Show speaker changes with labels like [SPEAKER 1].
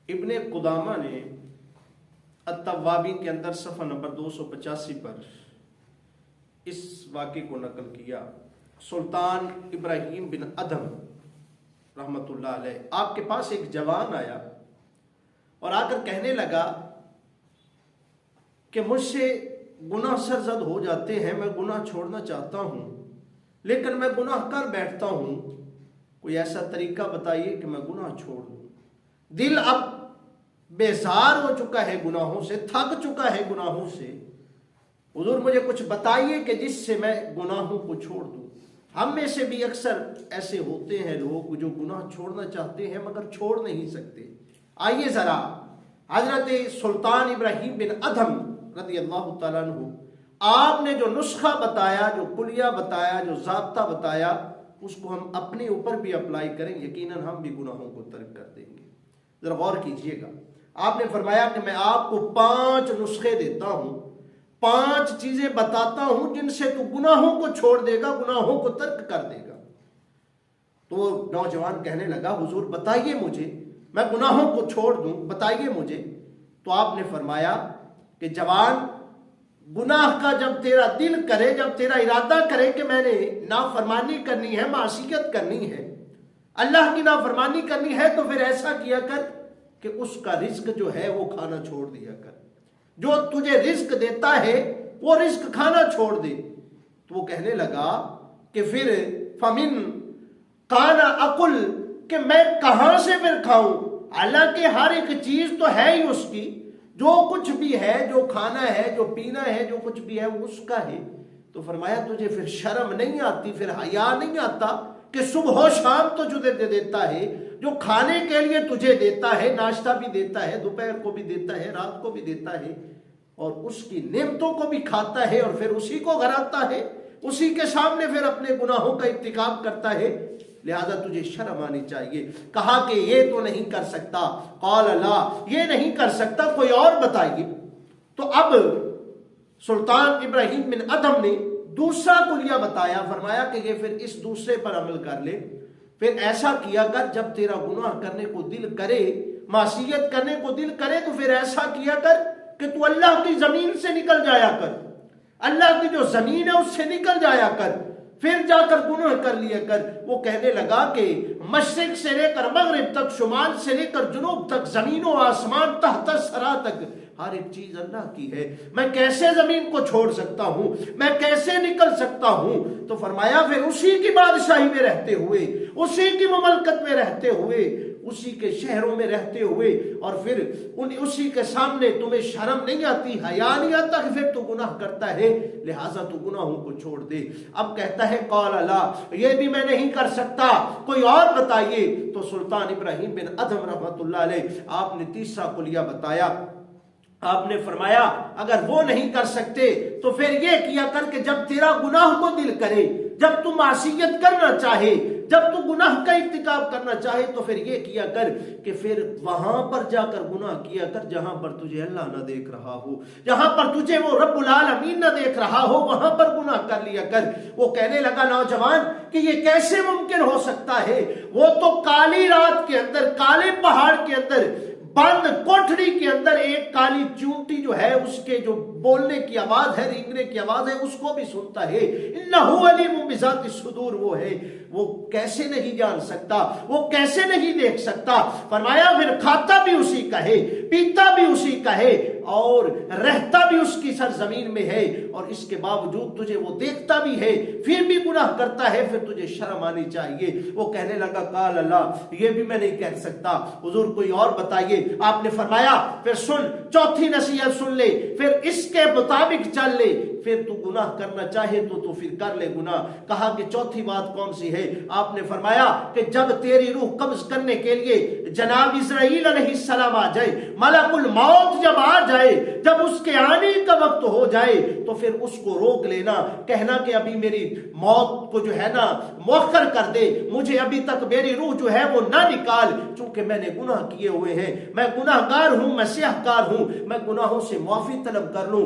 [SPEAKER 1] ابن قدامہ نے التوابین کے اندر صفحہ نمبر 285 پر اس واقعے کو نقل کیا۔ سلطان ابراہیم بن ادھم رحمۃ اللہ علیہ، آپ کے پاس ایک جوان آیا اور آ کر کہنے لگا کہ مجھ سے گناہ سرزد ہو جاتے ہیں، میں گناہ چھوڑنا چاہتا ہوں لیکن میں گناہ کر بیٹھتا ہوں، کوئی ایسا طریقہ بتائیے کہ میں گناہ چھوڑ دوں۔ دل اب بیزار ہو چکا ہے گناہوں سے، تھک چکا ہے گناہوں سے، حضور مجھے کچھ بتائیے کہ جس سے میں گناہوں کو چھوڑ دوں۔ ہم میں سے بھی اکثر ایسے ہوتے ہیں لوگ جو گناہ چھوڑنا چاہتے ہیں مگر چھوڑ نہیں سکتے۔ آئیے ذرا حضرت سلطان ابراہیم بن ادھم رضی اللہ تعالیٰ عنہ، آپ نے جو نسخہ بتایا، جو کلیہ بتایا، جو ضابطہ بتایا، اس کو ہم اپنے اوپر بھی اپلائی کریں، یقیناً ہم بھی گناہوں کو ترک کر دیں گے۔ ذرا غور کیجئے گا، آپ نے فرمایا کہ میں آپ کو 5 نسخے دیتا ہوں، 5 چیزیں بتاتا ہوں جن سے تو گناہوں کو چھوڑ دے گا، گناہوں کو ترک کر دے گا۔ تو وہ نوجوان کہنے لگا حضور بتائیے مجھے، میں گناہوں کو چھوڑ دوں، بتائیے مجھے۔ تو آپ نے فرمایا کہ جوان، گناہ کا جب تیرا دل کرے، جب تیرا ارادہ کرے کہ میں نے نافرمانی کرنی ہے، معصیت کرنی ہے، اللہ کی نافرمانی کرنی ہے، تو پھر ایسا کیا کر کہ اس کا رزق جو ہے وہ کھانا چھوڑ دیا کر، جو تجھے رزق دیتا ہے وہ رزق کھانا چھوڑ دے۔ تو وہ کہنے لگا کہ پھر فمن کانا اکل، کہ میں کہاں سے پھر کھاؤں، حالانکہ ہر ایک چیز تو ہے ہی اس کی، جو کچھ بھی ہے، جو کھانا ہے، جو پینا ہے، جو کچھ بھی ہے وہ اس کا ہے۔ تو فرمایا تجھے پھر شرم نہیں آتی، پھر حیا نہیں آتا کہ صبح و شام تو تجھے دے دیتا ہے، جو کھانے کے لیے تجھے دیتا ہے، ناشتہ بھی دیتا ہے، دوپہر کو بھی دیتا ہے، رات کو بھی دیتا ہے، اور اس کی نعمتوں کو بھی کھاتا ہے، اور پھر اسی کو گھراتا ہے، اسی کے سامنے پھر اپنے گناہوں کا ارتکاب کرتا ہے، لہذا تجھے شرم آنی چاہیے۔ کہا کہ یہ تو نہیں کر سکتا، قال لا، یہ نہیں کر سکتا، کوئی اور بتائیے۔ تو اب سلطان ابراہیم بن ادھم نے دوسرا کلیہ بتایا، فرمایا کہ یہ پھر اس دوسرے پر عمل کر لے، پھر ایسا کیا کر جب تیرا گناہ کرنے کو دل کرے، معصیت کرنے کو دل کرے، تو پھر ایسا کیا کر کہ تو اللہ کی زمین سے نکل جایا کر، اللہ کی جو زمین ہے اس سے نکل جایا کر، پھر جا کر گناہ کر لیا کر۔ وہ کہنے لگا کہ مشرق سے لے کر مغرب تک، شمال سے لے کر جنوب تک، زمین و آسمان تحت سرا تک، ہر ایک چیز اللہ کی ہے، میں کیسے زمین کو چھوڑ سکتا ہوں، میں کیسے نکل سکتا ہوں؟ تو فرمایا پھر اسی کی بادشاہی میں رہتے ہوئے، اسی کی مملکت میں رہتے ہوئے، اسی کے شہروں میں رہتے ہوئے، اور پھر اسی کے سامنے تمہیں شرم نہیں آتی، حیا نہیں آتا کہ پھر تو گناہ کرتا ہے، لہٰذا تو گناہوں کو چھوڑ دے۔ اب کہتا ہے قال لا، یہ بھی میں نہیں کر سکتا، کوئی اور بتائیے۔ تو سلطان ابراہیم بن ادھم رحمۃ اللہ علیہ، آپ نے تیسرا کلیہ بتایا، آپ نے فرمایا اگر وہ نہیں کر سکتے تو پھر یہ کیا کر کہ جب تیرا گناہ کو دل کرے، جب تو معصیت کرنا چاہے، جب تو گناہ کا ارتکاب کرنا چاہے، تو پھر یہ کیا کر کہ پھر وہاں پر جا کر گناہ کیا کر جہاں پر تجھے اللہ نہ دیکھ رہا ہو، جہاں پر تجھے وہ رب العالمین نہ دیکھ رہا ہو، وہاں پر گناہ کر لیا کر۔ وہ کہنے لگا نوجوان کہ یہ کیسے ممکن ہو سکتا ہے، وہ تو کالی رات کے اندر، کالے پہاڑ کے اندر، بند کوٹھڑی کے اندر ایک کالی چونٹی جو ہے، اس کے جو بولنے کی آواز ہے، رینگنے کی آواز ہے، اس کو بھی سنتا ہے۔ انہ علیم بذات الصدور، وہ ہے، وہ کیسے نہیں جان سکتا، وہ کیسے نہیں دیکھ سکتا؟ فرمایا پھر کھاتا بھی اسی کا ہے، پیتا بھی اسی کا ہے، اور رہتا بھی اس کی سرزمین میں ہے، اور اس کے باوجود تجھے وہ دیکھتا بھی ہے، پھر بھی گناہ کرتا ہے، پھر تجھے شرم آنی چاہیے۔ وہ کہنے لگا قال اللہ، یہ بھی میں نہیں کہہ سکتا، حضور کوئی اور بتائیے۔ آپ نے فرمایا پھر سن، چوتھی نصیحت سن لے، پھر اس کے مطابق چل لے، پھر تو گناہ کرنا چاہے تو پھر کر لے گناہ۔ کہا کہ چوتھی بات کون سی ہے؟ آپ نے فرمایا کہ جب تیری روح قبض کرنے کے لیے جناب اسرائیل علیہ السلام آ جائے، ملک الموت جب آ جائے، جب اس کے آنے کا وقت ہو جائے، تو پھر اس کو روک لینا، کہنا کہ ابھی میری موت کو جو ہے نا مؤخر کر دے، مجھے ابھی تک میری روح جو ہے وہ نہ نکال، چونکہ میں نے گناہ کیے ہوئے ہیں، میں گناہ گار ہوں، میں سیاہ کار ہوں، میں گناہوں سے معافی طلب کر لوں،